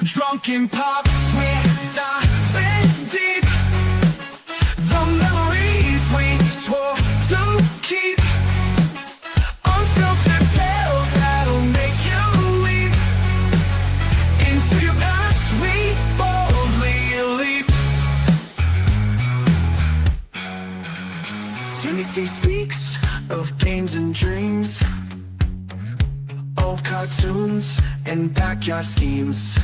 Drunken pop, we're diving deep. The memories we swore to keep. Unfiltered tales that'll make you leap. Into your past we boldly leap. Timmy speaks of games and dreams, old cartoons and backyard schemes.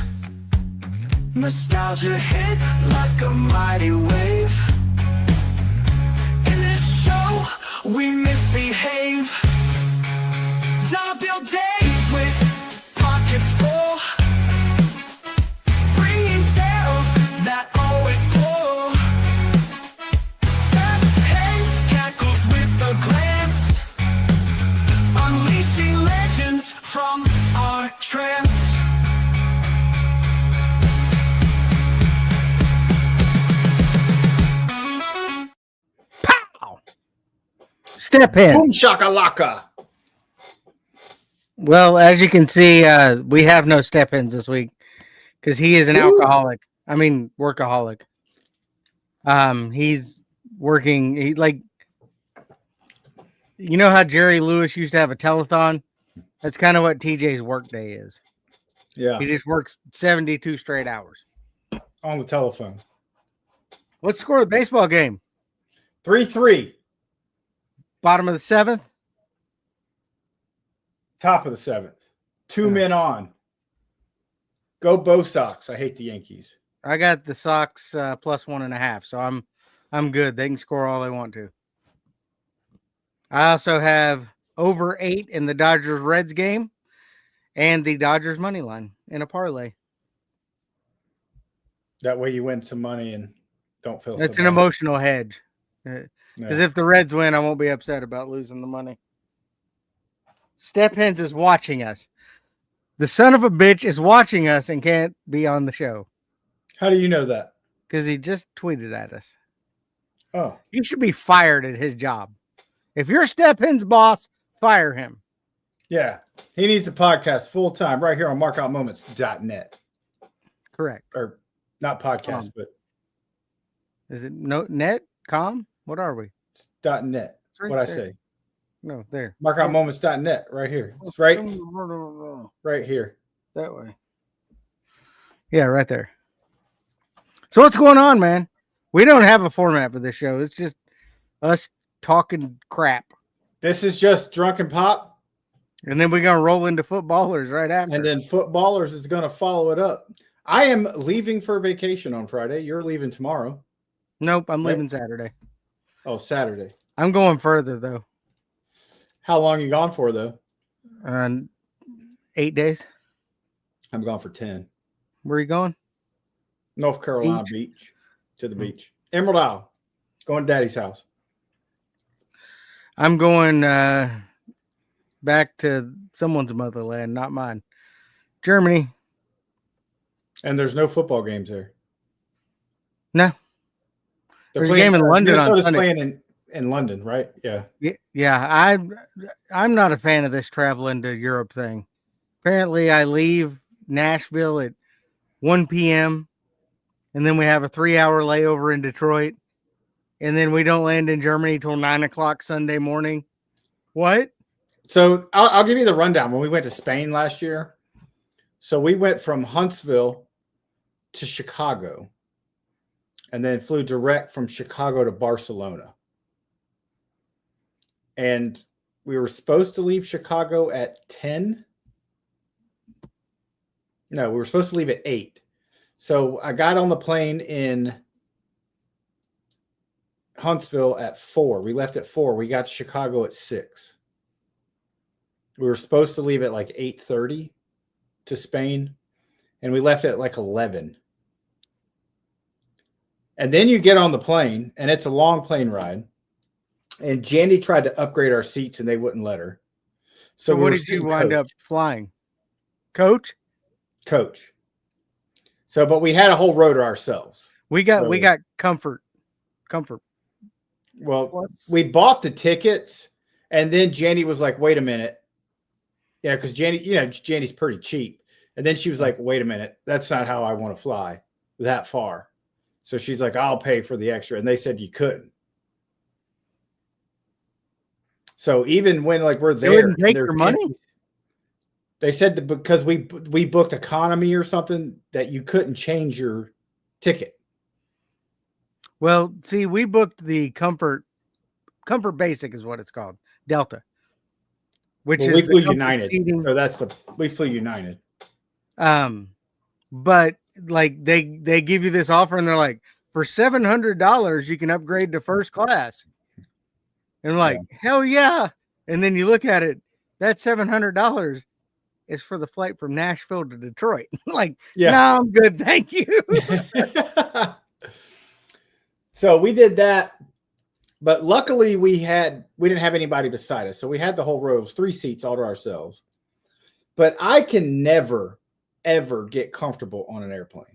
Nostalgia hit like a mighty wave. In this show, we misbehave. Double Dave with pockets full, bringing tales that always pull. Step heads cackles with a glance, unleashing legends from our trance. Step in. Boom shakalaka. Well, as you can see, we have no step-ins this week because he is an alcoholic. I mean, workaholic. He's working. He like, you know how Jerry Lewis used to have a telethon? That's kind of what TJ's work day is. Yeah. He just works 72 straight hours On the telephone. What's the score of the baseball game? 3-3. Bottom of the seventh. Top of the seventh. Two men on. Go Bo Sox. I hate the Yankees. I got the Sox plus 1.5, so I'm good. They can score all they want to. I also have over 8 in the Dodgers-Reds game and the Dodgers money line in a parlay. That way you win some money and don't feel It's so an bad. emotional hedge. Because if the Reds win, I won't be upset about losing the money. Step Hens is watching us. The son of a bitch is watching us and can't be on the show. How do you know that? Because he just tweeted at us. Oh. He should be fired at his job. If you're Step Hens' boss, fire him. Yeah. He needs a podcast full time right here on markoutmoments.net. Correct. Or not podcast, but Is it net? Com? What are we? .net. Right What I there. say. No, there. Markoutmoments.net right here. It's right here. That way. Yeah, right there. So what's going on, man? We don't have a format for this show. It's just us talking crap. This is just Drunken Pop. And then we're going to roll into footballers right after. And then Footballers is going to follow it up. I am leaving for vacation on Friday. You're leaving tomorrow. Nope, I'm leaving Saturday. Oh, Saturday. I'm going further, though. How long you gone for, though? 8 days. I'm gone for 10. Where are you going? North Carolina beach. To the beach. Emerald Isle. Going to Daddy's house. I'm going back to someone's motherland, not mine. Germany. And there's no football games there. No. They're There's a game in London on Minnesota's Sunday. playing in London, right? Yeah. Yeah, I'm not a fan of this traveling to Europe thing. Apparently, I leave Nashville at 1 p.m. and then we have a 3-hour layover in Detroit, and then we don't land in Germany till 9 o'clock Sunday morning. What? So I'll give you the rundown. When we went to Spain last year, so we went from Huntsville to Chicago and then flew direct from Chicago to Barcelona. And we were supposed to leave Chicago at 10. No, we were supposed to leave at 8. So I got on the plane in Huntsville at 4. We left at 4. We got to Chicago at 6. We were supposed to leave at like 8:30 to Spain, and we left at like 11. And then you get on the plane, and it's a long plane ride. And Jandy tried to upgrade our seats, and they wouldn't let her. So what did you wind up flying? Coach? Coach. So, but we had a whole row to ourselves. We got comfort. Well, we bought the tickets, and then Jandy was like, "Wait a minute," because Jandy, Jandy's pretty cheap. And then she was like, wait a minute, that's not how I want to fly that far. So she's like, I'll pay for the extra. And they said you couldn't. So even when like we're They there, wouldn't take there's your money? empty- they said that because we booked economy or something that you couldn't change your ticket. Well, see, we booked the comfort basic is what it's called, Delta, which Well, is we the flew comfort United. seating. So we flew United. But like they give you this offer and they're like, for $700 you can upgrade to first class. And like, hell yeah. And then you look at it, that $700 is for the flight from Nashville to Detroit. Like, Yeah. no, I'm good, thank you. So we did that, but luckily we didn't have anybody beside us. So we had the whole row, 3 seats all to ourselves. But I can never, ever get comfortable on an airplane.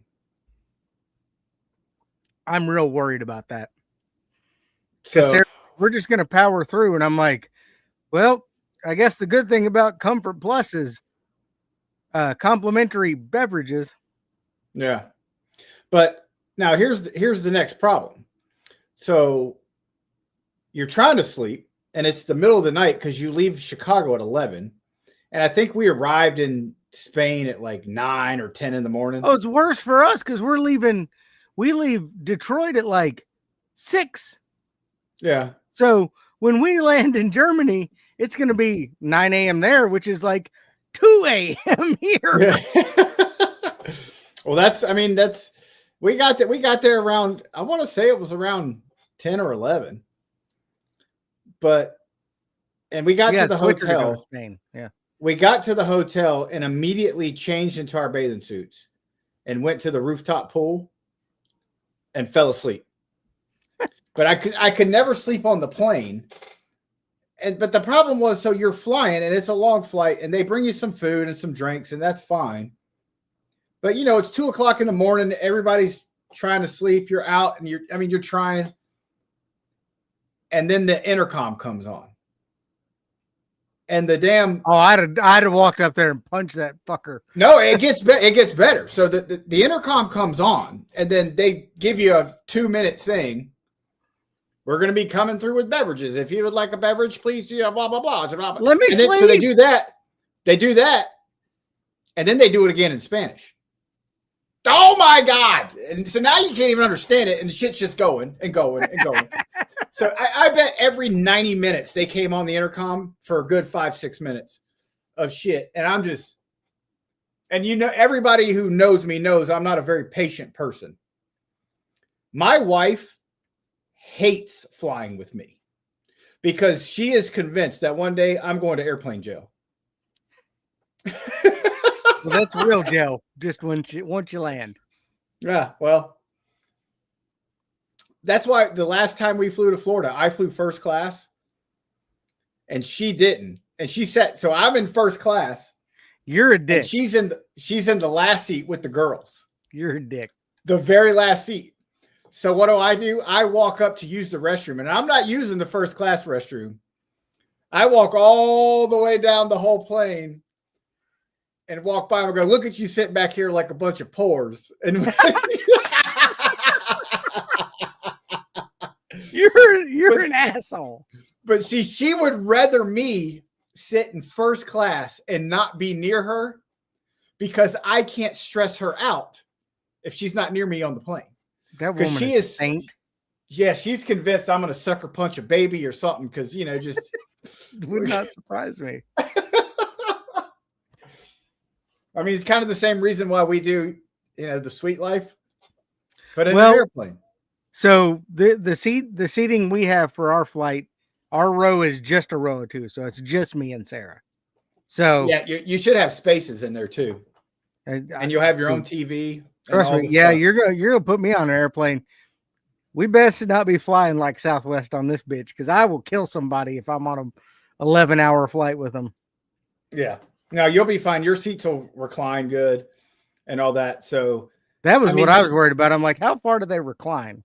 I'm real worried about that. So We're just going to power through. And I'm like, well, I guess the good thing about Comfort Plus is complimentary beverages. yeah. But now here's the next problem. So you're trying to sleep and it's the middle of the night because you leave Chicago at 11. And I think we arrived in Spain at like 9 or 10 in the morning. Oh, it's worse for us because we leave Detroit at like 6. Yeah. So when we land in Germany, it's going to be 9 a.m. there, which is like 2 a.m. here. Yeah. Well, we got there around, I want to say it was around 10 or 11. And we got to the hotel. Spain. Yeah. We got to the hotel and immediately changed into our bathing suits and went to the rooftop pool and fell asleep. But I could never sleep on the plane. But the problem was, so you're flying and it's a long flight and they bring you some food and some drinks and that's fine. But it's 2:00 in the morning. Everybody's trying to sleep. You're out and you're trying. And then the intercom comes on. And the damn I'd have walked up there and punched that fucker. No, it gets better. So the intercom comes on, and then they give you a 2-minute thing. We're going to be coming through with beverages. If you would like a beverage, please do blah blah blah. Blah. Let me sleep. So they do that. And then they do it again in Spanish. Oh my God! And so now you can't even understand it, and the shit's just going and going and going. So I bet every 90 minutes they came on the intercom for a good 5-6 minutes of shit. And I'm just, and everybody who knows me knows I'm not a very patient person. My wife hates flying with me because she is convinced that one day I'm going to airplane jail. Well, that's real jail. Just once you land. Yeah, well, that's why the last time we flew to Florida, I flew first class, and she didn't. And she said, "So I'm in first class. You're a dick. She's in the last seat with the girls. You're a dick. The very last seat. So what do? I walk up to use the restroom, and I'm not using the first class restroom. I walk all the way down the whole plane." And walk by and go, look at you sitting back here like a bunch of pores. And you're an asshole. But see, she would rather me sit in first class and not be near her because I can't stress her out if she's not near me on the plane. That woman she is saint. Yeah, she's convinced I'm going to sucker punch a baby or something because, just would not surprise me. I mean, it's kind of the same reason why we do, the sweet life, but in an airplane. So the seating we have for our flight, our row is just a row of 2, so it's just me and Sarah. So yeah, you should have spaces in there too, and you'll have your own TV. Trust me, yeah, you're gonna put me on an airplane. We best not be flying like Southwest on this bitch because I will kill somebody if I'm on an 11-hour flight with them. Yeah. Now you'll be fine. Your seats will recline good and all that. So that was what I was worried about. I'm like, how far do they recline?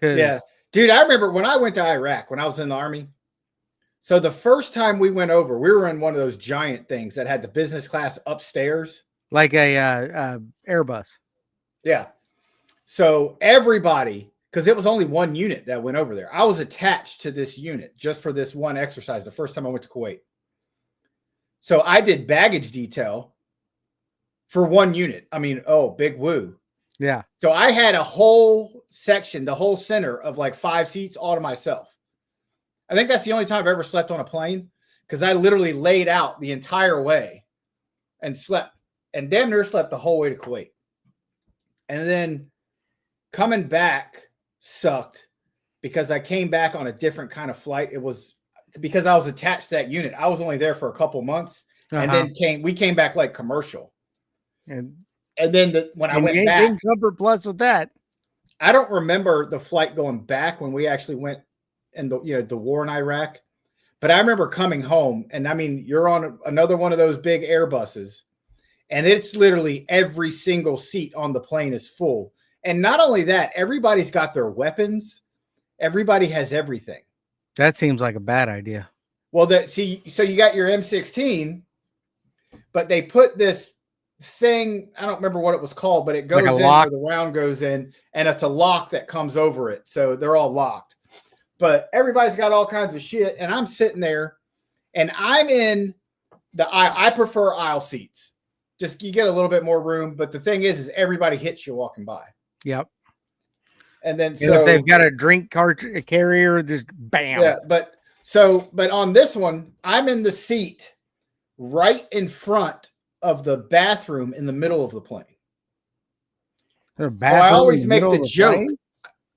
Yeah, dude, I remember when I went to Iraq, when I was in the Army. So the first time we went over, we were in one of those giant things that had the business class upstairs. like a Airbus. Yeah. So everybody, because it was only one unit that went over there. I was attached to this unit just for this one exercise the first time I went to Kuwait. So I did baggage detail for one unit. I mean, oh, big woo. Yeah. So I had a whole section, the whole center of like 5 seats all to myself. I think that's the only time I've ever slept on a plane, because I literally laid out the entire way and slept, and damn near slept the whole way to Kuwait. And then coming back sucked because I came back on a different kind of flight. It was because I was attached to that unit. I was only there for a couple months, and then we came back like commercial. And then when I went back, Comfort Plus with that. I don't remember the flight going back when we actually went in the war in Iraq, but I remember coming home, and I mean, you're on another one of those big Airbuses, and it's literally every single seat on the plane is full. And not only that, everybody's got their weapons. Everybody has everything. That seems like a bad idea. Well, so you got your M16, but they put this thing, I don't remember what it was called, but it goes like in where the round goes in, and it's a lock that comes over it. So they're all locked. But everybody's got all kinds of shit, and I'm sitting there, and I'm in the aisle. I prefer aisle seats. Just you get a little bit more room, but the thing is everybody hits you walking by. Yep. And then so if they've got a drink carrier, just bam. Yeah, but on this one, I'm in the seat right in front of the bathroom in the middle of the plane. So I always make the joke. Plane?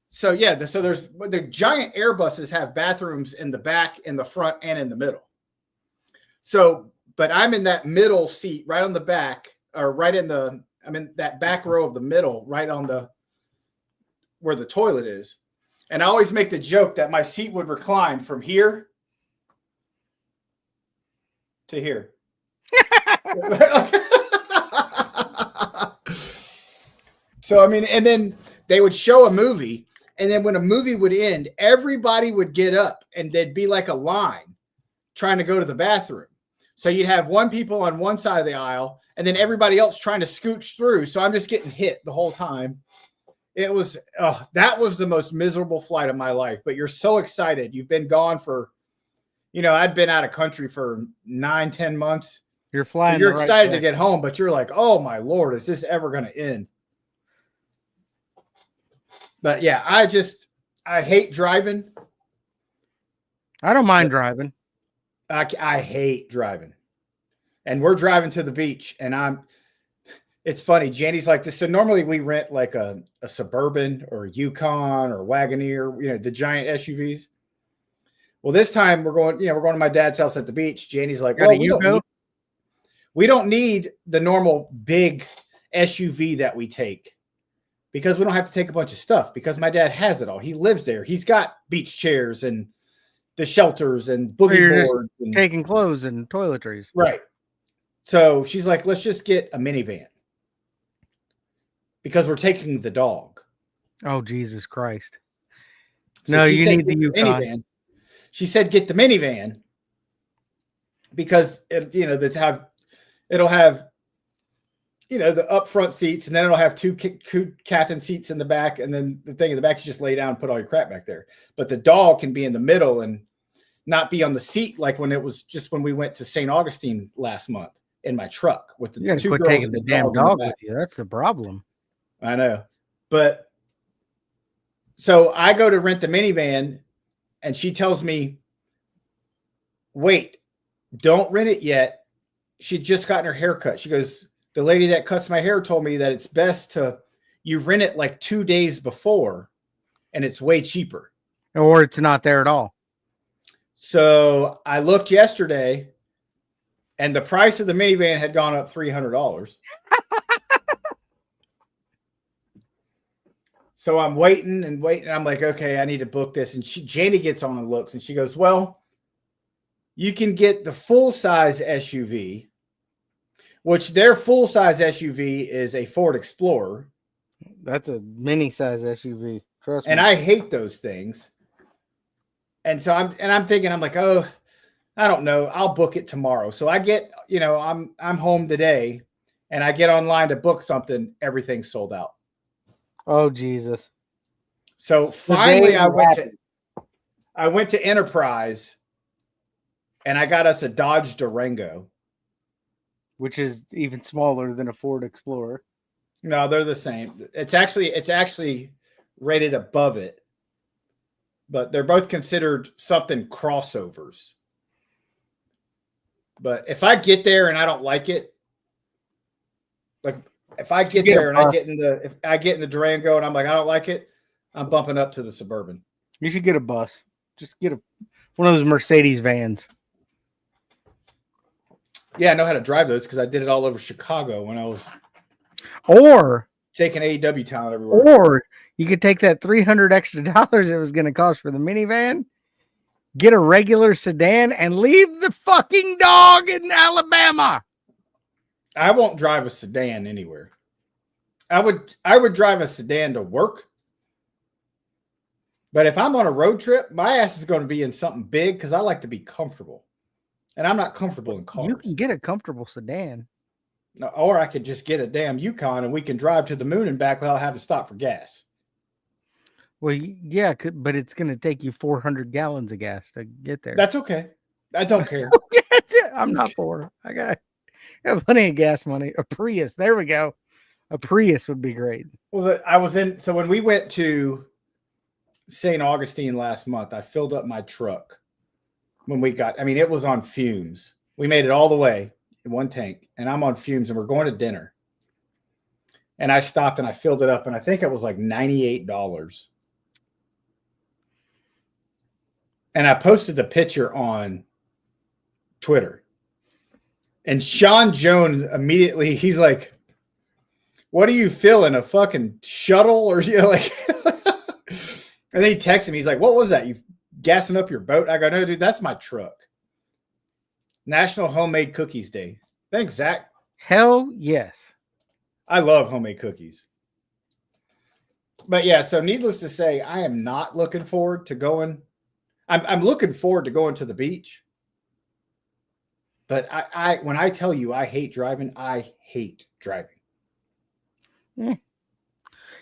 So yeah, so there's the giant Airbuses have bathrooms in the back, in the front, and in the middle. So, but I'm in that middle seat, right on the back, or I'm in that back row of the middle, right on where the toilet is. And I always make the joke that my seat would recline from here to here. So, I mean, and then they would show a movie, and then when a movie would end, everybody would get up, and there'd be like a line trying to go to the bathroom. So you'd have one people on one side of the aisle, and then everybody else trying to scooch through. So I'm just getting hit the whole time. It was, that was the most miserable flight of my life. But you're so excited. You've been gone for, I'd been out of country for 9-10 months. You're flying. So you're excited to get home, but you're like, oh my Lord, is this ever going to end? But yeah, I hate driving. I don't mind driving. I hate driving. And we're driving to the beach, and it's funny. Janie's like this. So normally we rent like a Suburban or a Yukon or Wagoneer, the giant SUVs. Well, this time we're going to my dad's house at the beach. Janie's like, well, we don't need the normal big SUV that we take, because we don't have to take a bunch of stuff, because my dad has it all. He lives there. He's got beach chairs and the shelters and boogie boards. And taking clothes and toiletries. Right. So she's like, let's just get a minivan, because we're taking the dog. Oh, Jesus Christ. So no, you need the Yukon. Minivan. She said, get the minivan, because it'll have the up front seats, and then it'll have two captain seats in the back, and then the thing in the back, you just lay down and put all your crap back there. But the dog can be in the middle and not be on the seat, like when we went to St. Augustine last month in my truck with the two girls taking the damn dog with you. That's the problem. I know. But so I go to rent the minivan, and she tells me, wait, don't rent it yet. She'd just gotten her hair cut. She goes, the lady that cuts my hair told me that it's best you rent it like 2 days before, and it's way cheaper. Or it's not there at all. So I looked yesterday, and the price of the minivan had gone up $300. So I'm waiting and waiting. I'm like, okay, I need to book this. And Janie gets on and looks, and she goes, well, you can get the full-size SUV, which their full-size SUV is a Ford Explorer. That's a mini-size SUV. Trust me. And I hate those things. And so I'm thinking, I'm like, I don't know. I'll book it tomorrow. So I get, I'm home today, and I get online to book something, everything's sold out. Oh Jesus! So finally, I went to Enterprise, and I got us a Dodge Durango. Which is even smaller than a Ford Explorer. No, they're the same. It's actually rated above it, but they're both considered something crossovers. But if I get there and I don't like it, like if I get there and I get in the Durango and I'm like, I don't like it, I'm bumping up to the Suburban. You should get a bus. Just get one of those Mercedes vans. Yeah, I know how to drive those because I did it all over Chicago when I was taking AEW talent everywhere. Or you could take that $300 extra it was going to cost for the minivan, get a regular sedan, and leave the fucking dog in Alabama. I won't drive a sedan anywhere. I would drive a sedan to work. But if I'm on a road trip, my ass is going to be in something big because I like to be comfortable. And I'm not comfortable in cars. You can get a comfortable sedan. No, or I could just get a damn Yukon and we can drive to the moon and back without having to stop for gas. Well, yeah, but it's going to take you 400 gallons of gas to get there. That's okay. I don't care. I'm not poor. I have plenty of gas money. A Prius. There we go. A Prius would be great. Well, so when we went to St. Augustine last month, I filled up my truck. It was on fumes. We made it all the way in one tank, and I'm on fumes, and we're going to dinner. And I stopped and I filled it up, and I think it was like $98. And I posted the picture on Twitter. And Sean Jones immediately, he's like, what are you filling? A fucking shuttle? Or, like, and then he texted me. He's like, what was that? You gassing up your boat? I go, no, dude, that's my truck. National Homemade Cookies Day. Thanks, Zach. Hell yes. I love homemade cookies. But yeah, so needless to say, I am not looking forward to going. I'm looking forward to going to the beach. But I when I tell you I hate driving, I hate driving.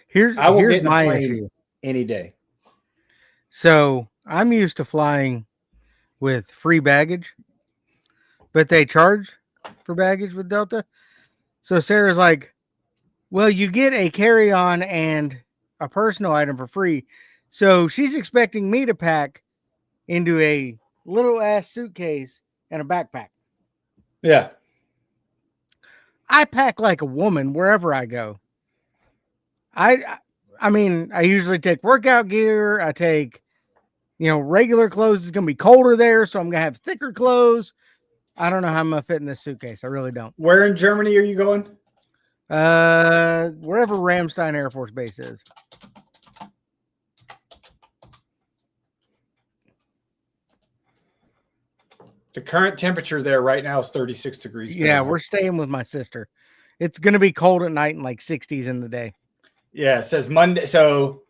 Here's my issue any day. So I'm used to flying with free baggage, but they charge for baggage with Delta. So Sarah's like, well, you get a carry-on and a personal item for free. So she's expecting me to pack into a little ass suitcase and a backpack. Yeah. I pack like a woman wherever I go. I usually take workout gear. I take, regular clothes. It's going to be colder there, so I'm going to have thicker clothes. I don't know how I'm going to fit in this suitcase. I really don't. Where in Germany are you going? Wherever Ramstein Air Force Base is. The current temperature there right now is 36 degrees. Yeah, we're staying with my sister. It's going to be cold at night and like 60s in the day. Yeah, it says Monday. So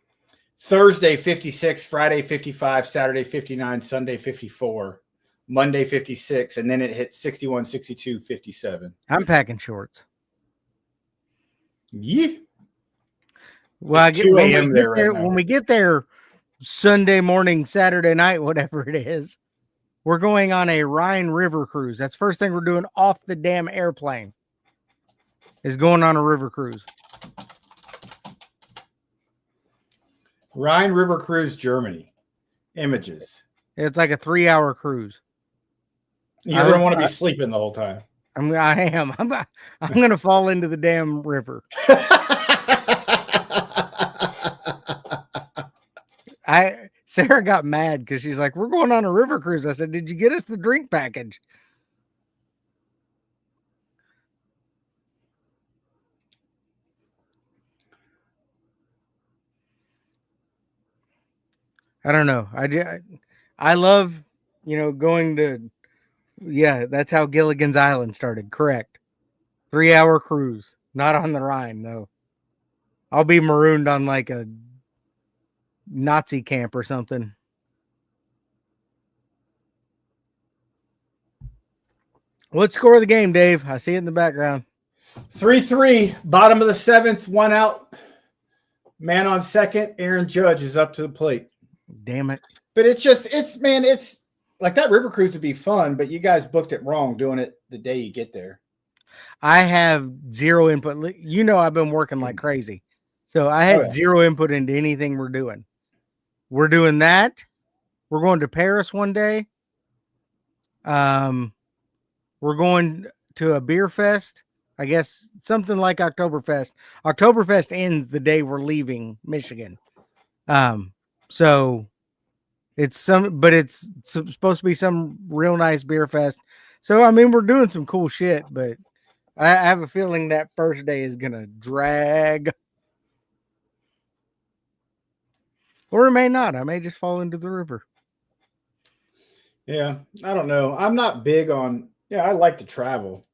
Thursday, 56, Friday, 55, Saturday, 59, Sunday, 54, Monday, 56, and then it hits 61, 62, 57. I'm packing shorts. Yeah. Well, when we get there Sunday morning, Saturday night, whatever it is, we're going on a Rhine River cruise. That's the first thing we're doing off the damn airplane is going on a river cruise. Rhine River Cruise, Germany. Images. It's like a 3-hour cruise. You're going to want to be sleeping the whole time. I am. I'm going to fall into the damn river. Sarah got mad because she's like, we're going on a river cruise. I said, did you get us the drink package? I don't know. I love, going to, that's how Gilligan's Island started. Correct. 3-hour cruise, not on the Rhine. No, I'll be marooned on like a Nazi camp or something. Let's score the game, Dave. I see it in the background. 3-3, bottom of the 7th, 1 out. Man on second. Aaron Judge is up to the plate. Damn it. But it's like that river cruise would be fun, but you guys booked it wrong doing it the day you get there. I have zero input. You know, I've been working like crazy. So I had zero input into anything we're doing. We're doing that. We're going to Paris one day. We're going to a beer fest. I guess something like Oktoberfest. Oktoberfest ends the day we're leaving Michigan. So it's supposed to be some real nice beer fest. So, I mean, we're doing some cool shit, but I have a feeling that first day is going to drag. Or it may not. I may just fall into the river. Yeah, I don't know. I'm not big on, I like to travel.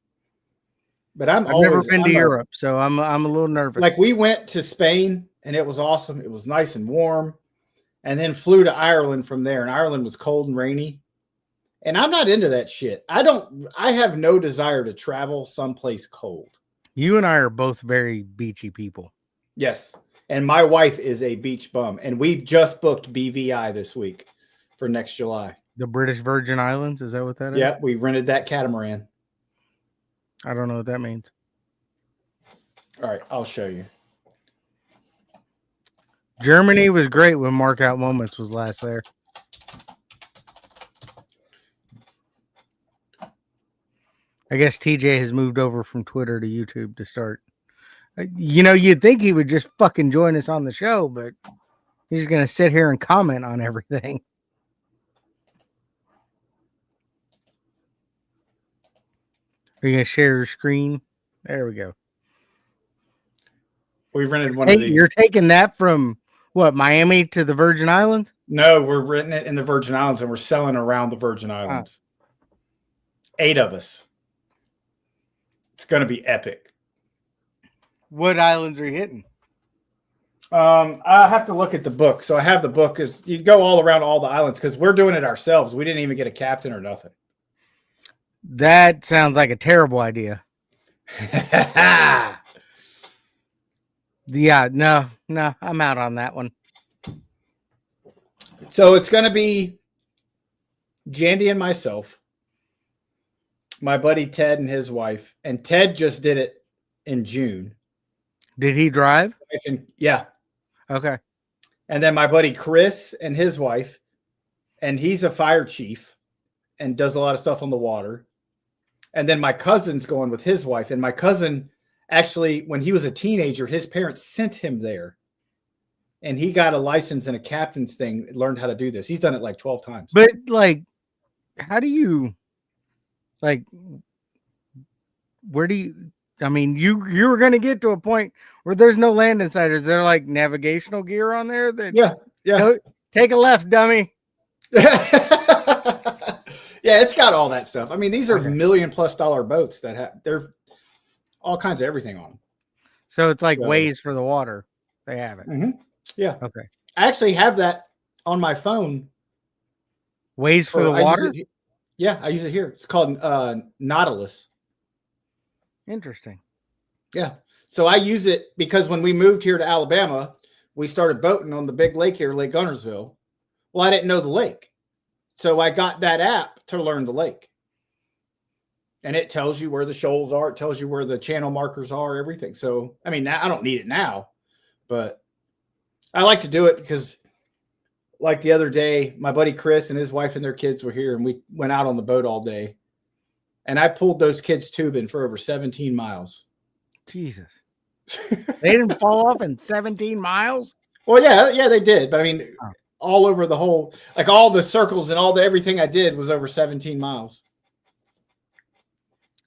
But I've never been to Europe, so I'm a little nervous. Like we went to Spain and it was awesome. It was nice and warm. And then flew to Ireland from there. And Ireland was cold and rainy. And I'm not into that shit. I have no desire to travel someplace cold. You and I are both very beachy people. Yes. And my wife is a beach bum. And we just booked BVI this week for next July. The British Virgin Islands? Is that what that is? Yeah, we rented that catamaran. I don't know what that means. All right, I'll show you. Germany was great when Markout Moments was last there. I guess TJ has moved over from Twitter to YouTube to start. You know, you'd think he would just fucking join us on the show, but he's going to sit here and comment on everything. Are you going to share your screen? There we go. We rented one of these. You're taking that from, what, Miami to the Virgin Islands? No, we're renting it in the Virgin Islands, and we're selling around the Virgin Islands. 8 of us. It's going to be epic. What islands are you hitting? I have to look at the book. So I have the book. You go all around all the islands because we're doing it ourselves. We didn't even get a captain or nothing. That sounds like a terrible idea. Yeah, no, I'm out on that one. So it's going to be Jandy and myself, my buddy Ted and his wife, and Ted just did it in June. Did he drive? Yeah. Okay. And then my buddy Chris and his wife, and he's a fire chief and does a lot of stuff on the water. And then my cousin's going with his wife, and my cousin actually, when he was a teenager, his parents sent him there. And he got a license and a captain's thing, learned how to do this. He's done it like 12 times. But like, how do you, like, where do you, I mean, you were going to get to a point where there's no land inside. Is there like navigational gear on there? That Yeah. Take a left, dummy. Yeah, it's got all that stuff. I mean, these are $1 million+ boats that have, they're all kinds of everything on them. So it's like Waze for the water. They have it. Mm-hmm. Yeah. Okay. I actually have that on my phone. Waze for the water? I use it here. It's called Nautilus. Interesting. Yeah. So I use it because when we moved here to Alabama, we started boating on the big lake here, Lake Gunnersville. Well, I didn't know the lake. So I got that app to learn the lake. And it tells you where the shoals are. It tells you where the channel markers are, everything. So, I mean, I don't need it now, but I like to do it because like the other day, my buddy Chris and his wife and their kids were here and we went out on the boat all day. And I pulled those kids tubing for over 17 miles. Jesus. They didn't fall off in 17 miles? Well, yeah, they did. But I mean, all over the whole, like all the circles and all the everything I did was over 17 miles.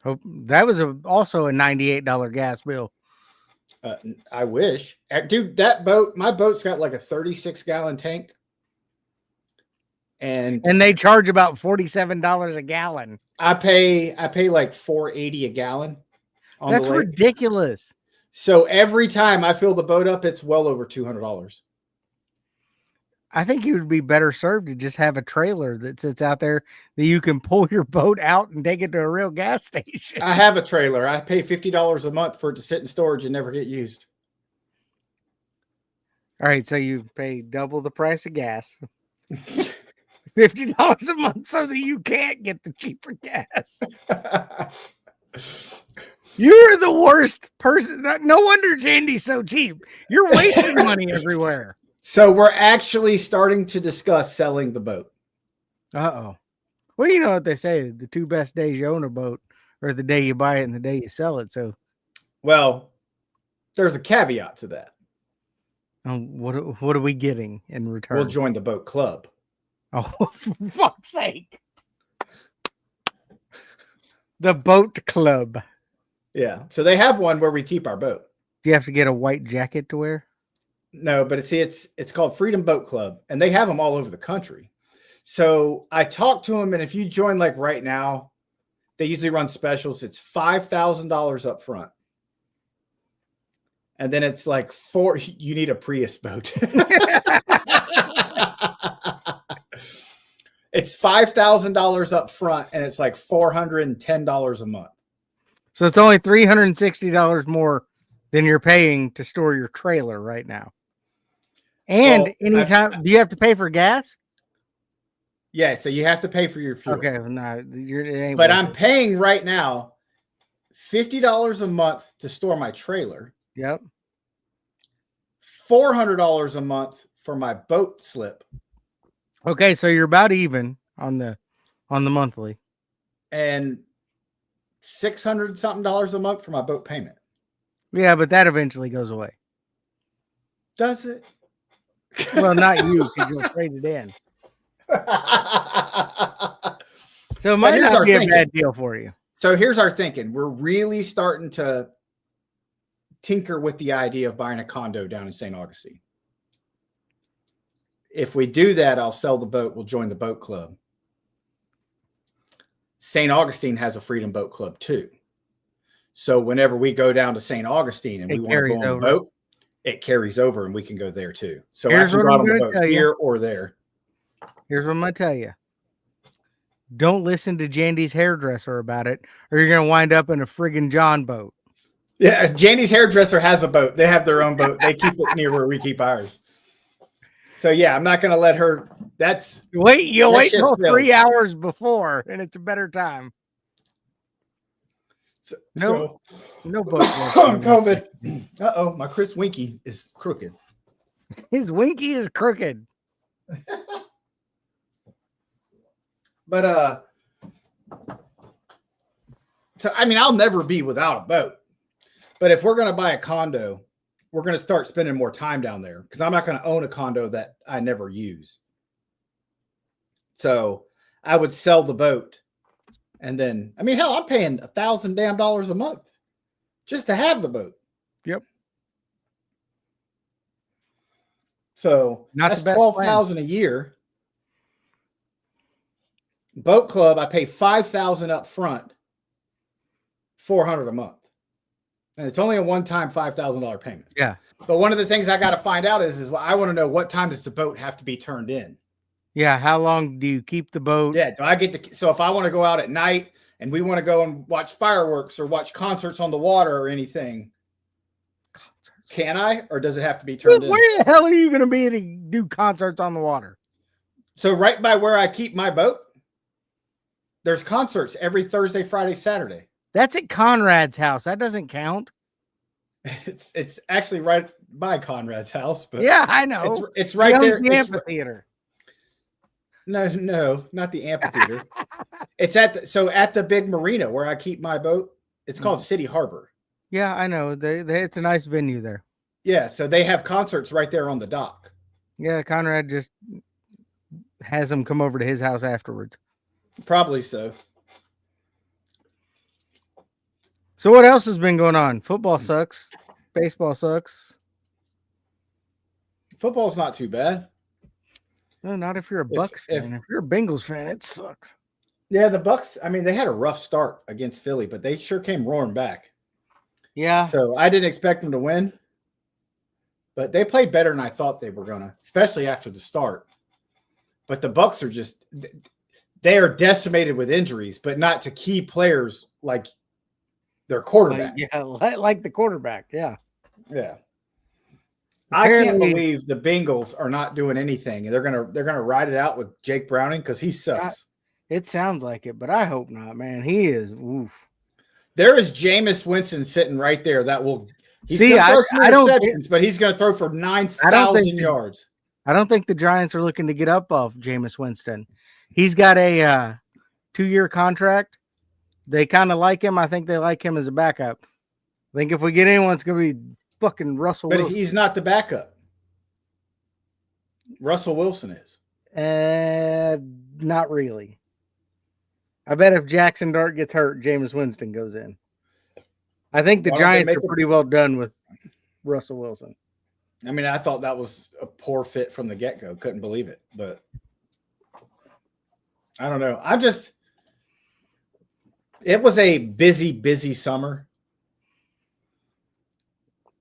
Hope that was also a $98 gas bill. I wish. Dude, that boat, my boat's got like a 36-gallon tank. And they charge about $47 a gallon. I pay like $4.80 a gallon. That's ridiculous. So every time I fill the boat up, it's well over $200. I think you would be better served to just have a trailer that sits out there that you can pull your boat out and take it to a real gas station. I have a trailer. I pay $50 a month for it to sit in storage and never get used. All right, so you pay double the price of gas. $50 a month so that you can't get the cheaper gas. You're the worst person. No wonder Jandy's so cheap. You're wasting money everywhere. So we're actually starting to discuss selling the boat. Uh-oh. Well, you know what they say. The two best days you own a boat are the day you buy it and the day you sell it. So, well, there's a caveat to that. What are we getting in return? We'll join the boat club. Oh, for fuck's sake. The boat club. Yeah. So they have one where we keep our boat. Do you have to get a white jacket to wear? No, but it's called Freedom Boat Club, and they have them all over the country. So I talked to them, and if you join like right now, they usually run specials. It's $5,000 up front. And then it's like you need a Prius boat. It's $5,000 up front, and it's like $410 a month. So it's only $360 more than you're paying to store your trailer right now. And anytime, do you have to pay for gas? Yeah, so you have to pay for your fuel. Okay, no, but I'm paying right now $50 a month to store my trailer. Yep. $400 a month for my boat slip. Okay, so you're about even on the monthly. And $600 something a month for my boat payment. Yeah, but that eventually goes away. Does it? Well, not you, because you'll trade it in. So it might not be a bad deal for you. So here's our thinking. We're really starting to tinker with the idea of buying a condo down in St. Augustine. If we do that, I'll sell the boat. We'll join the boat club. St. Augustine has a Freedom Boat Club too. So whenever we go down to St. Augustine and we want to go on a boat, it carries over and we can go there too. So I can go on the boat here or there. Here's what I'm going to tell you. Don't listen to Jandy's hairdresser about it, or you're going to wind up in a friggin' John boat. Yeah, Jandy's hairdresser has a boat. They have their own boat. They keep it near where we keep ours. So yeah, I'm not going to let her. You'll wait till 3 hours before, and it's a better time. No boat. COVID. My Chris Winky is crooked. His Winky is crooked. But so I mean, I'll never be without a boat. But if we're going to buy a condo, we're going to start spending more time down there because I'm not going to own a condo that I never use. So I would sell the boat. And then, I mean, hell, I'm paying $1,000 a month just to have the boat. Yep. So that's $12,000 a year. Boat club, I pay $5,000 up front, $400 a month. And it's only a one-time $5,000 payment. Yeah. But one of the things I got to find out is I want to know what time does the boat have to be turned in? Yeah. How long do you keep the boat? Yeah. Do I get so if I want to go out at night and we want to go and watch fireworks or watch concerts on the water or anything, can I, or does it have to be turned in? Where the hell are you going to be to do concerts on the water? So right by where I keep my boat, there's concerts every Thursday, Friday, Saturday. That's at Conrad's house. That doesn't count. It's actually right by Conrad's house, but yeah, I know. It's right there. The amphitheater. No, not the amphitheater. It's at the big marina where I keep my boat. It's called City Harbor. Yeah, I know. It's a nice venue there. Yeah, so they have concerts right there on the dock. Yeah, Conrad just has them come over to his house afterwards. Probably so. So what else has been going on? Football sucks. Baseball sucks. Football's not too bad. No, not if you're a Bucks fan. If you're a Bengals fan, it sucks. Yeah, the Bucks, I mean, they had a rough start against Philly, but they sure came roaring back. Yeah. So I didn't expect them to win. but they played better than I thought they were gonna, especially after the start. But the Bucks are just they are decimated with injuries, but not to key players like their quarterback. Like the quarterback. Yeah. Yeah. I can't Apparently- believe the Bengals are not doing anything. They're gonna ride it out with Jake Browning because he sucks. It sounds like it, but I hope not, man. He is. Oof. There is Jameis Winston sitting right there that will. He's See, gonna throw some I don't interceptions, but he's going to throw for 9,000 yards. I don't think the Giants are looking to get up off Jameis Winston. He's got a 2-year contract. They kind of like him. I think they like him as a backup. I think if we get anyone, it's going to be fucking Russell But Wilson. he's not the backup. Russell Wilson is. Not really. I bet if Jackson Dart gets hurt, Jameis Winston goes in. I think the Why don't they Giants make are it- pretty well done with Russell Wilson. I mean, I thought that was a poor fit from the get-go. Couldn't believe it, but I don't know. It was a busy summer.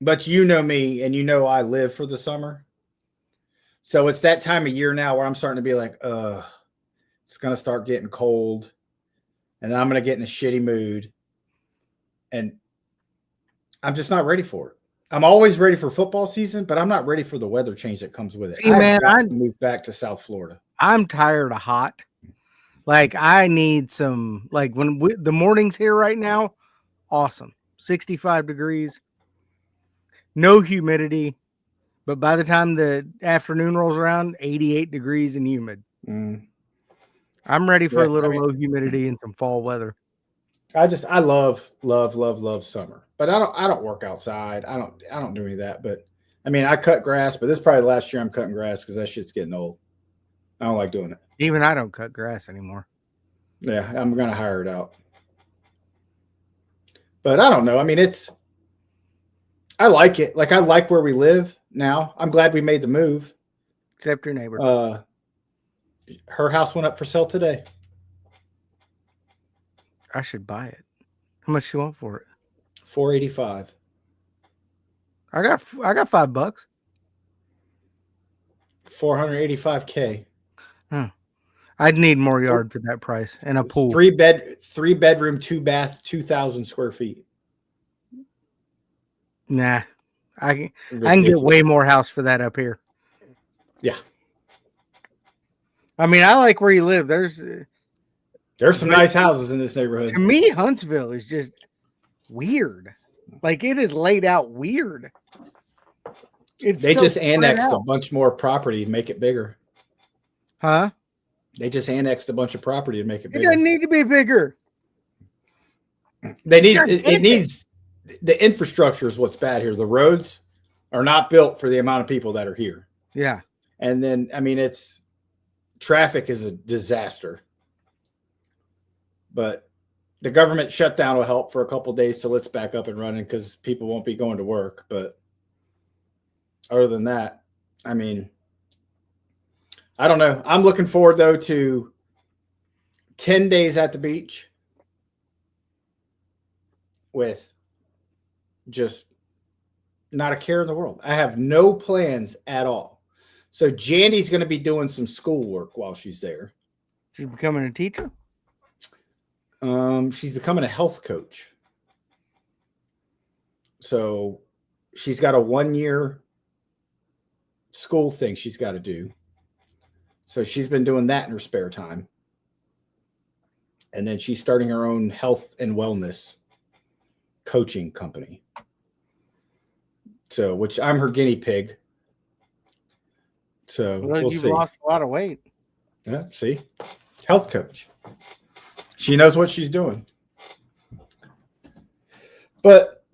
But you know me, and you know I live for the summer. So it's that time of year now where I'm starting to be like, it's going to start getting cold. And then I'm going to get in a shitty mood. And I'm just not ready for it. I'm always ready for football season, but I'm not ready for the weather change that comes with it. See, man, got to move back to South Florida. I'm tired of hot. Like, I need some, like, the mornings here right now, awesome. 65 degrees, no humidity. But by the time the afternoon rolls around, 88 degrees and humid. I'm ready for a little low humidity and some fall weather. I love summer, but I don't work outside. I don't do any of that. But I mean, I cut grass, but this is probably the last year I'm cutting grass because that shit's getting old. I don't like doing it. Even I don't cut grass anymore. Yeah, I'm gonna hire it out. But I don't know. I mean, I like it. Like, I like where we live now. I'm glad we made the move. Except your neighbor. Her house went up for sale today. I should buy it. How much do you want for it? $485. I got $5. $485K. I'd need more yard for that price and a pool. 3 bedroom, 2 bath, 2,000 square feet. Nah, I can get way more house for that up here. Yeah. I mean, I like where you live. There's some nice houses in this neighborhood. To me, Huntsville is just weird. Like, it is laid out weird. They just annexed a bunch more property to make it bigger. Huh? They just annexed a bunch of property to make it It bigger. doesn't need to be bigger. It needs the infrastructure is what's bad here. The roads are not built for the amount of people that are here. Yeah. And then, I mean, traffic is a disaster. But the government shutdown will help for a couple of days till it's back up and running because people won't be going to work. But other than that, I mean, I don't know. I'm looking forward, though, to 10 days at the beach with just not a care in the world. I have no plans at all. So Jandy's going to be doing some schoolwork while she's there. She's becoming a teacher? She's becoming a health coach. So she's got a 1-year school thing she's got to do. So she's been doing that in her spare time. And then she's starting her own health and wellness coaching company. So, which I'm her guinea pig. So Well, you've lost a lot of weight. Yeah, see? Health coach. She knows what she's doing. But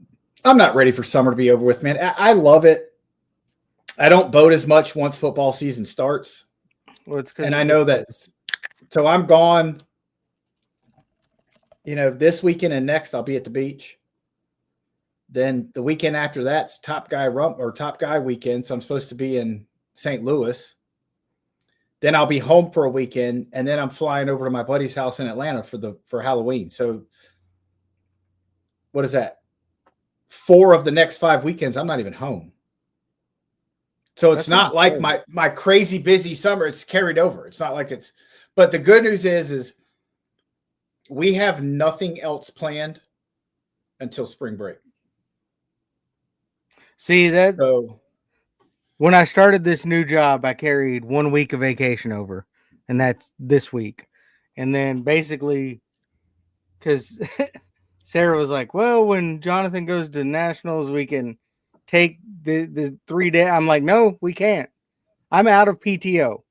I'm not ready for summer to be over with, man. I love it. I don't boat as much once football season starts. Well, And I know that. So I'm gone. This weekend and next I'll be at the beach. Then the weekend after that's Top Guy weekend. So I'm supposed to be in St. Louis. Then I'll be home for a weekend, and then I'm flying over to my buddy's house in Atlanta for Halloween. So what is that? 4 of the next 5 weekends, I'm not even home. So it's That not sounds like great. my crazy busy summer. It's carried over. It's not like it's, but the good news is we have nothing else planned until spring break. See that So when I started this new job, I carried 1 week of vacation over, and that's this week. And then basically, because Sarah was like, "Well, when Jonathan goes to nationals, we can take the 3 day." I'm like, "No, we can't. I'm out of PTO."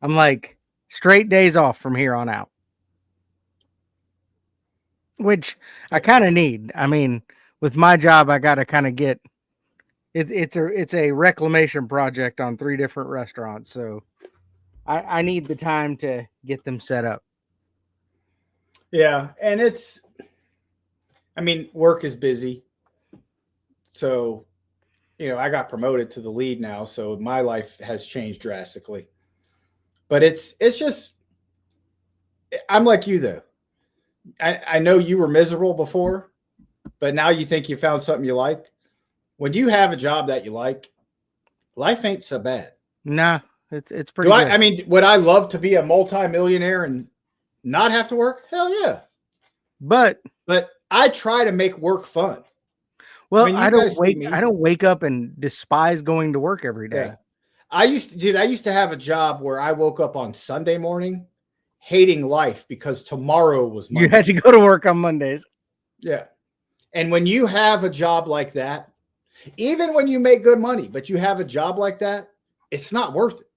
I'm like, straight days off from here on out, which I kind of need. I mean, with my job, I got to kind of get it. It's a reclamation project on 3 different restaurants, so I need the time to get them set up. yeah, and I mean, work is busy. So, I got promoted to the lead now, so my life has changed drastically. But it's just, I'm like you though. I know you were miserable before, but now you think you found something you like. When you have a job that you like, life ain't so bad. Nah, it's pretty Do good. I mean, would I love to be a multimillionaire and not have to work? Hell yeah. But I try to make work fun. well, When you I guys see me- don't wake up and despise going to work every day. Yeah. I used to have a job where I woke up on Sunday morning hating life because tomorrow was Monday. You had to go to work on Mondays. Yeah. And when you have a job like that, even when you make good money, but you have a job like that, it's not worth it.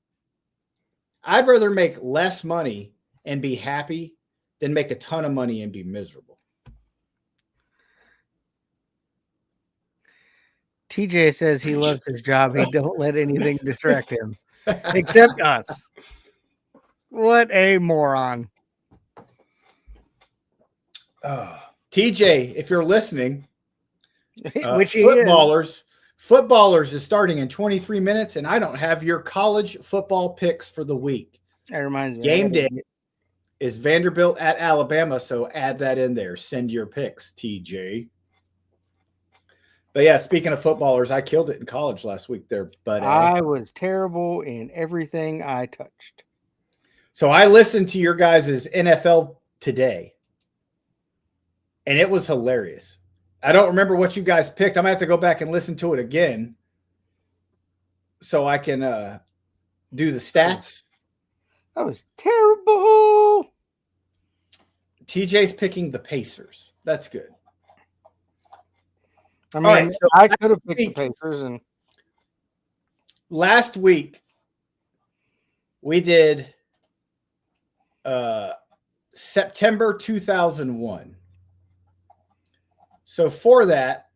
I'd rather make less money and be happy than make a ton of money and be miserable. TJ says he loves his job. He don't let anything distract him except us. What a moron. TJ, if you're listening, Which he is. Footballers is starting in 23 minutes, and I don't have your college football picks for the week. That reminds me. Game day is Vanderbilt at Alabama, so add that in there. Send your picks, TJ. But yeah, speaking of footballers, I killed it in college last week there, but I was terrible in everything I touched. So I listened to your guys' NFL today, and it was hilarious. I don't remember what you guys picked. I'm going to have to go back and listen to it again so I can do the stats. That was terrible. TJ's picking the Pacers. That's good. I mean, All right, so I could have picked the Pacers. And last week, we did September 2001. So for that,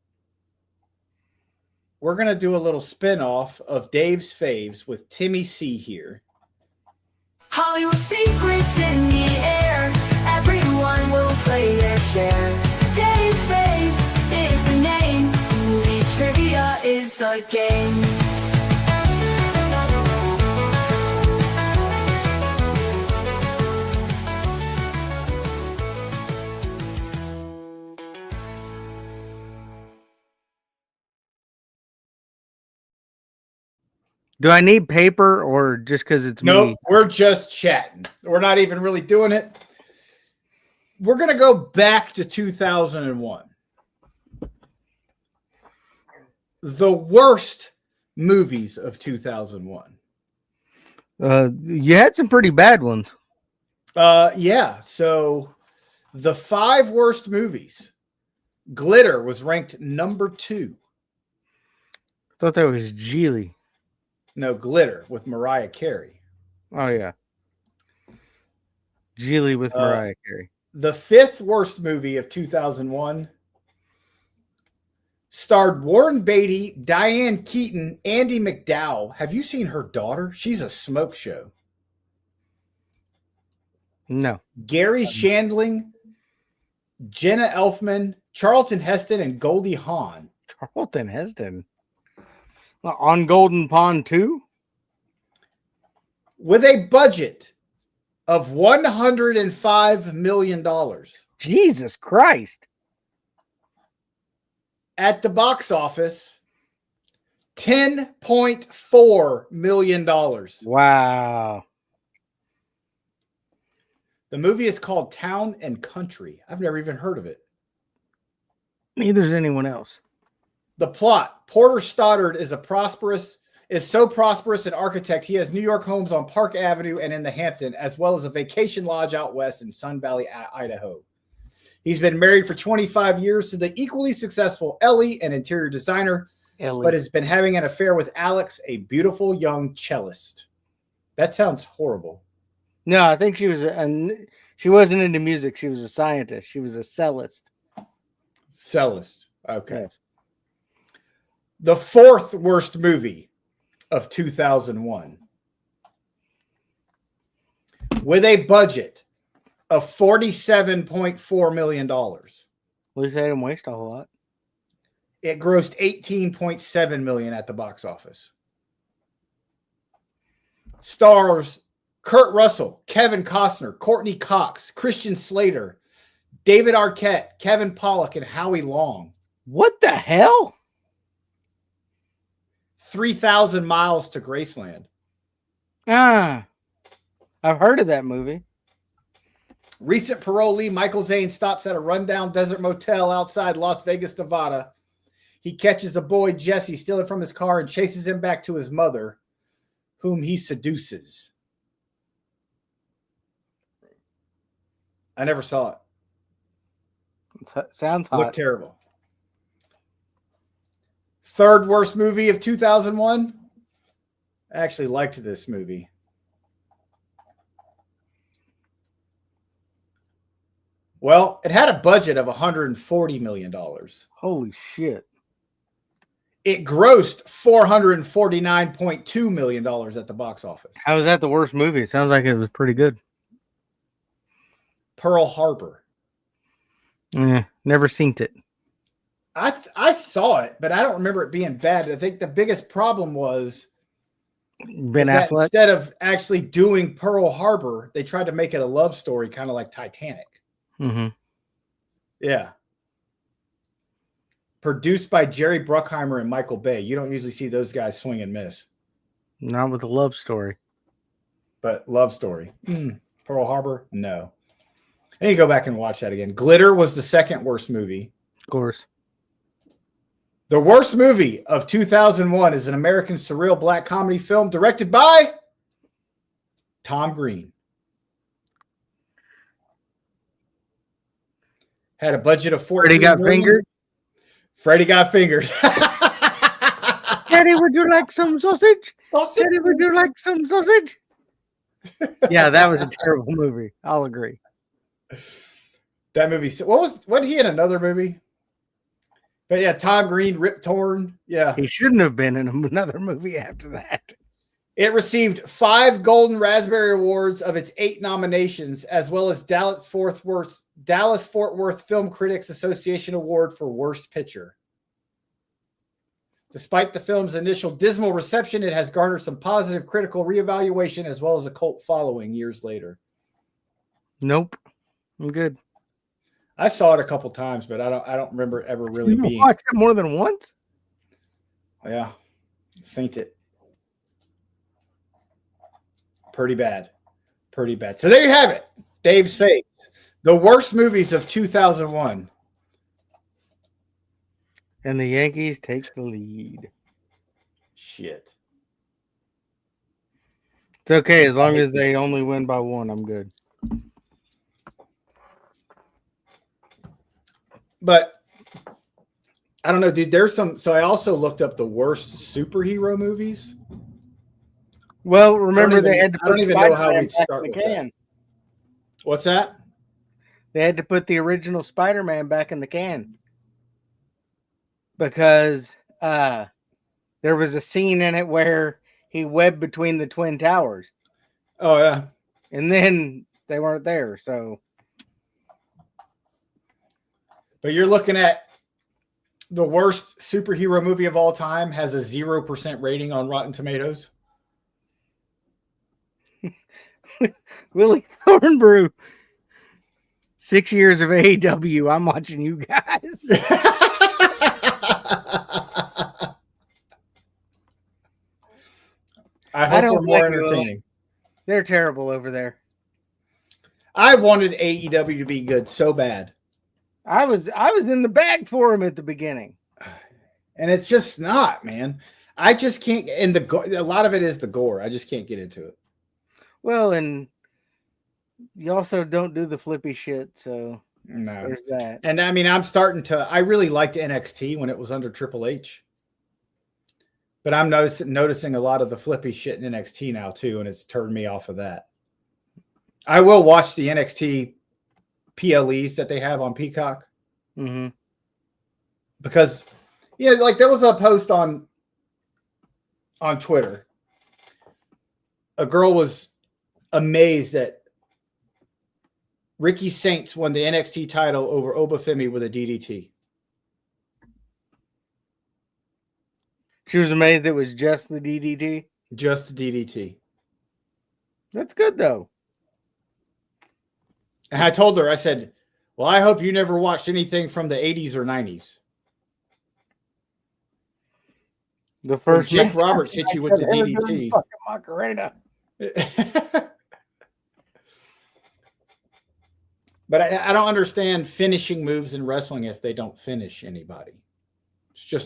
we're going to do a little spin-off of Dave's Faves with Timmy C here. Hollywood secrets in the air. Everyone will play their share. Dave's Faves is the name. Movie trivia is the game. do I need paper or just because it's me? Nope, we're just chatting. We're not even really doing it. We're going to go back to 2001. The worst movies of 2001. You had some pretty bad ones. Yeah, so the 5 worst movies. Glitter was ranked number 2. I thought that was Geely. No, Glitter with Mariah Carey. Oh, yeah. Geely with Mariah Carey. The 5th worst movie of 2001 starred Warren Beatty, Diane Keaton, Andie MacDowell. Have you seen her daughter? She's a smoke show. No. Gary Shandling, Jenna Elfman, Charlton Heston, and Goldie Hawn. Charlton Heston. On Golden Pond 2? With a budget of $105 million. Jesus Christ. At the box office, $10.4 million. Wow. The movie is called Town and Country. I've never even heard of it. Neither's anyone else. The plot: Porter Stoddard is so prosperous an architect, he has New York homes on Park Avenue and in the Hampton, as well as a vacation lodge out west in Sun Valley, Idaho. He's been married for 25 years to the equally successful Ellie, an interior designer, but has been having an affair with Alex, a beautiful young cellist. That sounds horrible. No, I think she wasn't into music. She was a scientist. She was a cellist. Cellist. Okay. Yes. The fourth worst movie of 2001. With a budget of $47.4 million. At least they didn't waste a whole lot. It grossed $18.7 million at the box office. Stars Kurt Russell, Kevin Costner, Courtney Cox, Christian Slater, David Arquette, Kevin Pollak, and Howie Long. What the hell? 3,000 Miles to Graceland. I've heard of that movie. Recent parolee Michael Zane stops at a rundown desert motel outside Las Vegas, Nevada. He catches a boy, Jesse, stealing from his car and chases him back to his mother, whom he seduces. I never saw it. Sounds hot. Looked terrible. Third worst movie of 2001. I actually liked this movie. Well, it had a budget of $140 million. Holy shit. It grossed $449.2 million at the box office. How was that the worst movie? It sounds like it was pretty good. Pearl Harbor. Never seen it. I saw it, but I don't remember it being bad. I think the biggest problem was Ben Affleck. instead of actually doing Pearl Harbor, they tried to make it a love story, kind of like Titanic. Mm-hmm. Yeah. Produced by Jerry Bruckheimer and Michael Bay. You don't usually see those guys swing and miss. Not with a love story. But love story. Pearl Harbor? No. I need to go back and watch that again. Glitter was the second worst movie. Of course. The worst movie of 2001 is an American surreal black comedy film directed by Tom Green. Had a budget of $14 Freddie got million. fingered. Freddie got fingered. Daddy, would you like some sausage? Daddy, would you like some sausage? Yeah, that was a terrible movie. I'll agree. That movie. What he in another movie? But yeah, Tom Green, Rip Torn. Yeah. He shouldn't have been in another movie after that. It received 5 Golden Raspberry Awards of its 8 nominations, as well as Dallas Fort Worth Film Critics Association Award for Worst Picture. Despite the film's initial dismal reception, it has garnered some positive critical reevaluation as well as a cult following years later. Nope. I'm good. I saw it a couple times, but I don't remember it ever really You being. watched it more than once? Yeah. Seen it. Pretty bad. Pretty bad. So there you have it. Dave's Fate. The worst movies of 2001. And the Yankees take the lead. Shit. It's okay as long as they only win by 1. I'm good. But I don't know, dude. There's some. So I also looked up the worst superhero movies. Well, remember they had to I don't put even know how Spider-Man we'd back start in the with that. can. What's that? They had to put the original Spider-Man back in the can because there was a scene in it where he webbed between the Twin Towers. Oh yeah. And then they weren't there, so. But you're looking at the worst superhero movie of all time has a 0% rating on Rotten Tomatoes. Willie Thornbrew. 6 years of AEW. I'm watching you guys. I hope don't we're more blame you, Will. entertaining. They're terrible over there. I wanted AEW to be good so bad. I was in the bag for him at the beginning. And it's just not, man. I just can't. And a lot of it is the gore. I just can't get into it. Well, and you also don't do the flippy shit, so No. there's that. And I mean, I really liked NXT when it was under Triple H. But I'm noticing a lot of the flippy shit in NXT now too, and it's turned me off of that. I will watch the NXT PLEs that they have on Peacock. Mm-hmm. Because, like there was a post on Twitter. A girl was amazed that Ricky Saints won the NXT title over Obafemi with a DDT. She was amazed it was just the DDT. Just the DDT. That's good though. And I told her, I said, well, I hope you never watched anything from the 80s or 90s. The first Jake Roberts hit you with the DDT. Fucking Macarena. But I don't understand finishing moves in wrestling if they don't finish anybody. It's just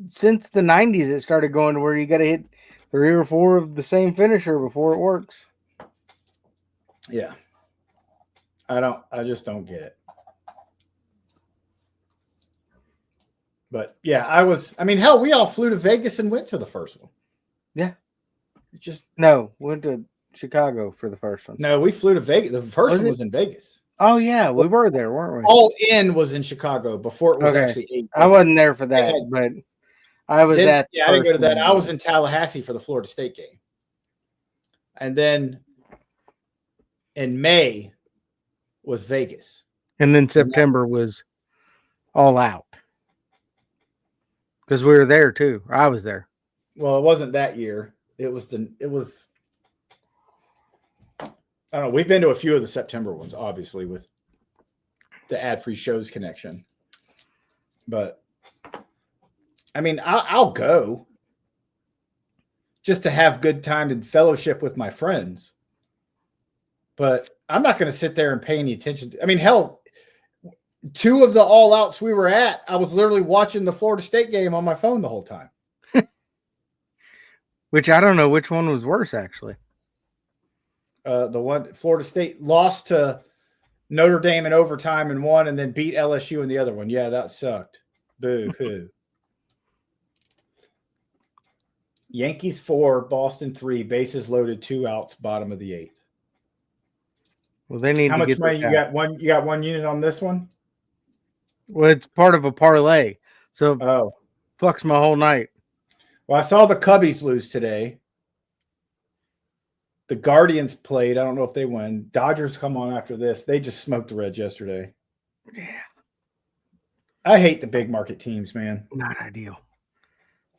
since the 90s, it started going to where you got to hit 3 or 4 of the same finisher before it works. Yeah. I just don't get it. But yeah, hell, we all flew to Vegas and went to the first one. Yeah. Went to Chicago for the first one. No, we flew to Vegas. The first one was in Vegas. Oh yeah, we were there, weren't we? All In was in Chicago before it was actually 8. I wasn't there for that, but I was at. Yeah, I didn't go to that. I was in Tallahassee for the Florida State game, and then in May was Vegas, and then September was All Out because we were there too. I was there. Well, it wasn't that year. It was. I don't know. We've been to a few of the September ones, obviously, with the ad-free shows connection. But I mean, I'll go just to have good time and fellowship with my friends. But I'm not going to sit there and pay any attention. I mean, hell, 2 of the All Outs we were at, I was literally watching the Florida State game on my phone the whole time. Which I don't know which one was worse, actually. The one Florida State lost to Notre Dame in overtime and won, and then beat LSU in the other one. Yeah, that sucked. Boo hoo. Yankees 4, Boston 3, bases loaded, 2 outs, bottom of the 8th. Well, they need. How to much get money you got? You got 1 unit on this one? Well, it's part of a parlay, so fucks my whole night. Well, I saw the Cubbies lose today. The Guardians played. I don't know if they win. Dodgers come on after this. They just smoked the Reds yesterday. Yeah. I hate the big market teams, man. Not ideal.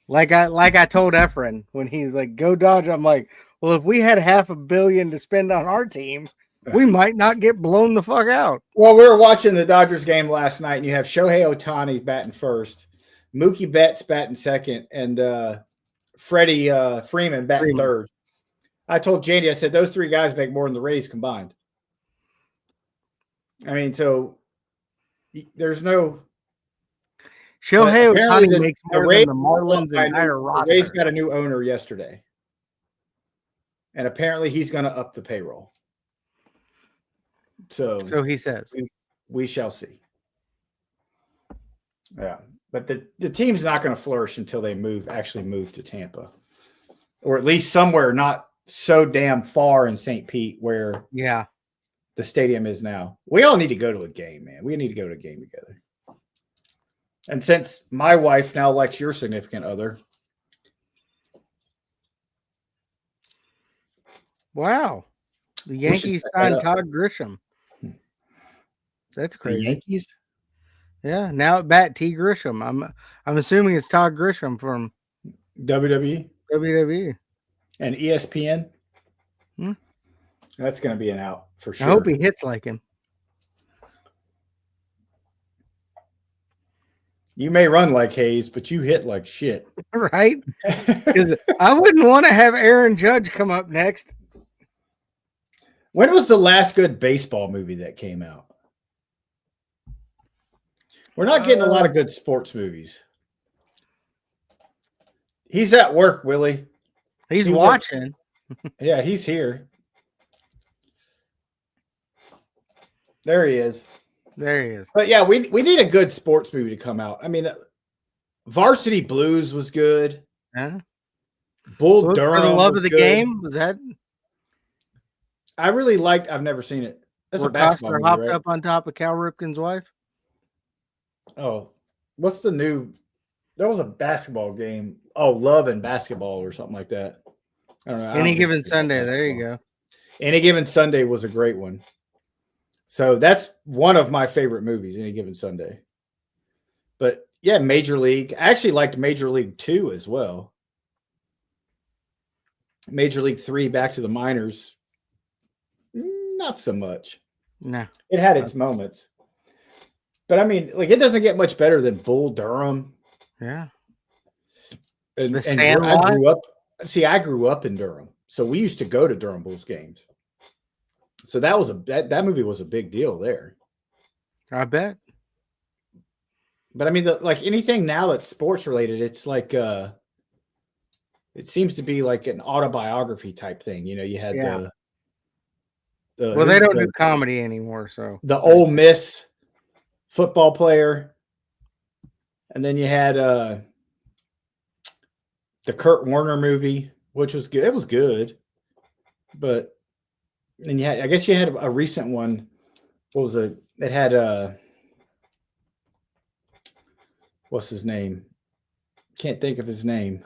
Like I told Efren when he was like, go Dodge. I'm like, well, if we had $500 million to spend on our team, we might not get blown the fuck out. Well, we were watching the Dodgers game last night, and you have Shohei Ohtani batting first, Mookie Betts batting second, and Freddie Freeman batting third. I told Jandy, I said, those 3 guys make more than the Rays combined. I mean, so there's no. Shohei Ohtani makes more than the Marlins entire roster. The Rays got a new owner yesterday. And apparently he's going to up the payroll. So he says. We shall see. Yeah. But the team's not going to flourish until they actually move to Tampa. Or at least somewhere not so damn far in St. Pete where the stadium is now. We all need to go to a game, man. We need to go to a game together. And since my wife now likes your significant other. Wow. The Yankees signed Todd Grisham. That's crazy. The Yankees? Yeah, now at bat T. Grisham. I'm assuming it's Todd Grisham from WWE. And ESPN? That's going to be an out for sure. I hope he hits like him. You may run like Hayes, but you hit like shit. Right? Because I wouldn't want to have Aaron Judge come up next. When was the last good baseball movie that came out? We're not getting a lot of good sports movies. He's at work, Willie. He's watching. Yeah, he's here. There he is. There he is. But yeah, we need a good sports movie to come out. I mean, Varsity Blues was good. Huh? Bull Durham For the Love was of the good. Game? Was that? I really liked. I've never seen it. That's where a basketball Costner movie, hopped right? up on top of Cal Ripken's wife? Oh, what's the new? There was a basketball game. Oh, Love and Basketball or something like that. I don't know. Any Given Sunday. There you go. Any Given Sunday was a great one. So that's one of my favorite movies, Any Given Sunday. But yeah, Major League. I actually liked Major League 2 as well. Major League 3, Back to the Minors. Not so much. No. It had its moments. But I mean, like, it doesn't get much better than Bull Durham. Yeah. And I grew up in Durham. So we used to go to Durham Bulls games. So that was that movie was a big deal there. I bet. But I mean, like anything now that's sports related, it's like it seems to be like an autobiography type thing. You know, you had well, they don't do comedy anymore. So the Ole Miss football player, and then you had the Kurt Warner movie, which was good. It was good, but and I guess you had a recent one. What was it? It had what's his name? Can't think of his name.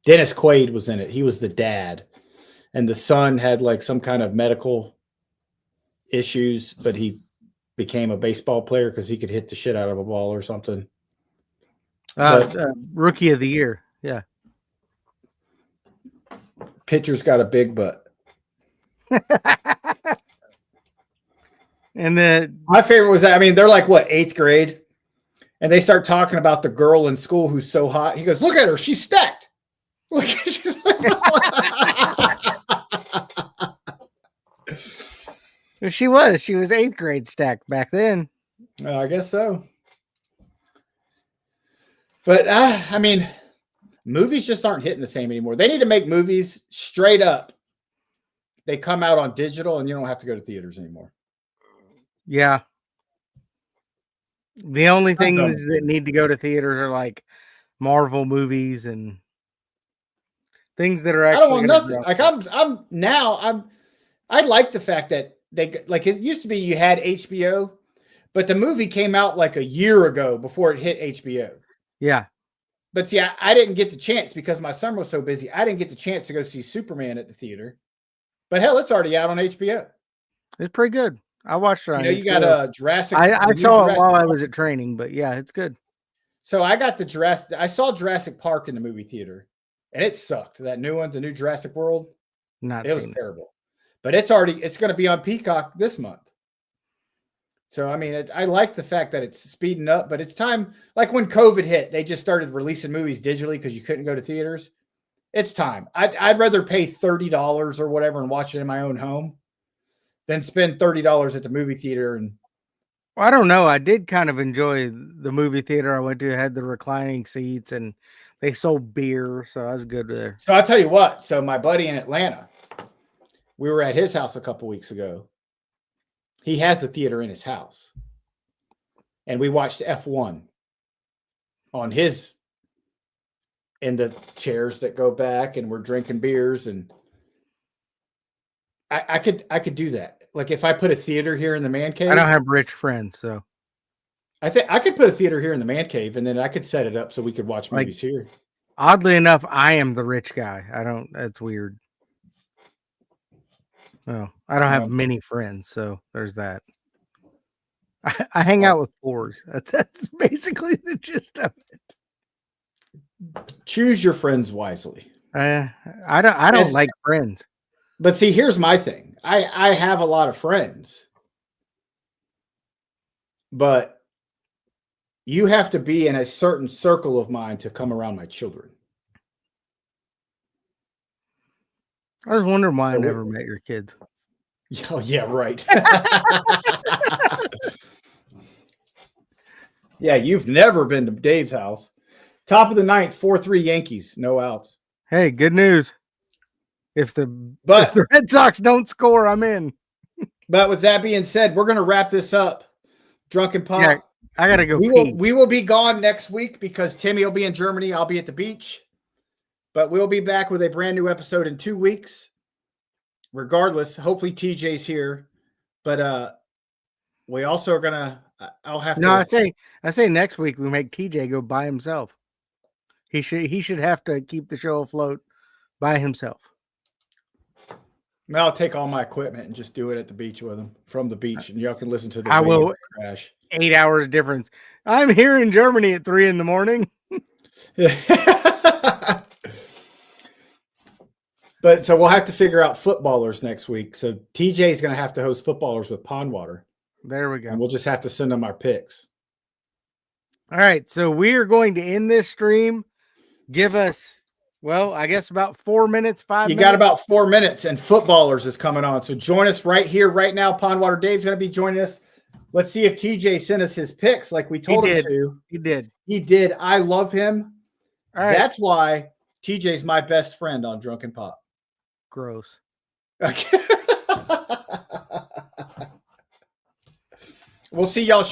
Dennis Quaid was in it. He was the dad, and the son had like some kind of medical issues, but he became a baseball player because he could hit the shit out of a ball or something. Rookie of the Year. Yeah. Pitcher's got a big butt. And my favorite was that. I mean, they're like what, 8th grade, and they start talking about the girl in school who's so hot. He goes, "Look at her, she's stacked." Look, she's she was 8th grade stacked back then. I guess so. But I mean, movies just aren't hitting the same anymore. They need to make movies straight up. They come out on digital, and you don't have to go to theaters anymore. Yeah. The only things that need to go to theaters are like Marvel movies and things that are actually. I don't want nothing. Like I like the fact that they, like, it used to be you had HBO, but the movie came out like a year ago before it hit HBO. Yeah. But see, I didn't get the chance because my summer was so busy. I didn't get the chance to go see Superman at the theater. But hell, it's already out on HBO. It's pretty good. I watched it on HBO. You got Jurassic. I saw it while I was at training, but yeah, it's good. So I got I saw Jurassic Park in the movie theater, and it sucked. That new one, the new Jurassic World. It was terrible. But it's going to be on Peacock this month. So, I mean, I like the fact that it's speeding up, but it's time. Like when COVID hit, they just started releasing movies digitally because you couldn't go to theaters. It's time. I'd rather pay $30 or whatever and watch it in my own home than spend $30 at the movie theater. And I don't know. I did kind of enjoy the movie theater I went to. It had the reclining seats and they sold beer, so I was good there. So I'll tell you what. So my buddy in Atlanta, we were at his house a couple weeks ago. He has a theater in his house. And we watched F1 on his, in the chairs that go back, and we're drinking beers, and I could do that. Like if I put a theater here in the man cave. I don't have rich friends, so I think I could put a theater here in the man cave, and then I could set it up so we could watch movies here. Oddly enough, I am the rich guy. That's weird. Oh, I don't have many friends, so there's that. I hang out with poors. That's basically the gist of it. Choose your friends wisely. I don't like friends. But see, here's my thing. I have a lot of friends, but you have to be in a certain circle of mine to come around my children. I was wondering why I So never met your kids. Oh, yeah, right. Yeah, you've never been to Dave's house. Top of the ninth, 4-3 Yankees, no outs. Hey, good news. If the Red Sox don't score, I'm in. But with that being said, we're going to wrap this up. Drunken Pop. Yeah, I gotta go. We will be gone next week because Timmy will be in Germany. I'll be at the beach. But we'll be back with a brand new episode in 2 weeks. Regardless, hopefully TJ's here. But we also are gonna. I'll have to. I say next week we make TJ go by himself. He should have to keep the show afloat by himself. I'll take all my equipment and just do it at the beach with him from the beach, and y'all can listen to the I radio will crash. 8 hours difference. I'm here in Germany at 3 a.m. But so we'll have to figure out footballers next week. So TJ is going to have to host footballers with pond water. There we go. And we'll just have to send them our picks. All right. So we are going to end this stream. Give us, well, I guess about 4 minutes, 5 minutes. You got about 4 minutes, and footballers is coming on. So join us right here, right now. Pondwater Dave's going to be joining us. Let's see if TJ sent us his picks like we told him to. He did. He did. I love him. All right. That's why TJ's my best friend on Drunken Pop. Gross. Okay. We'll see y'all shortly.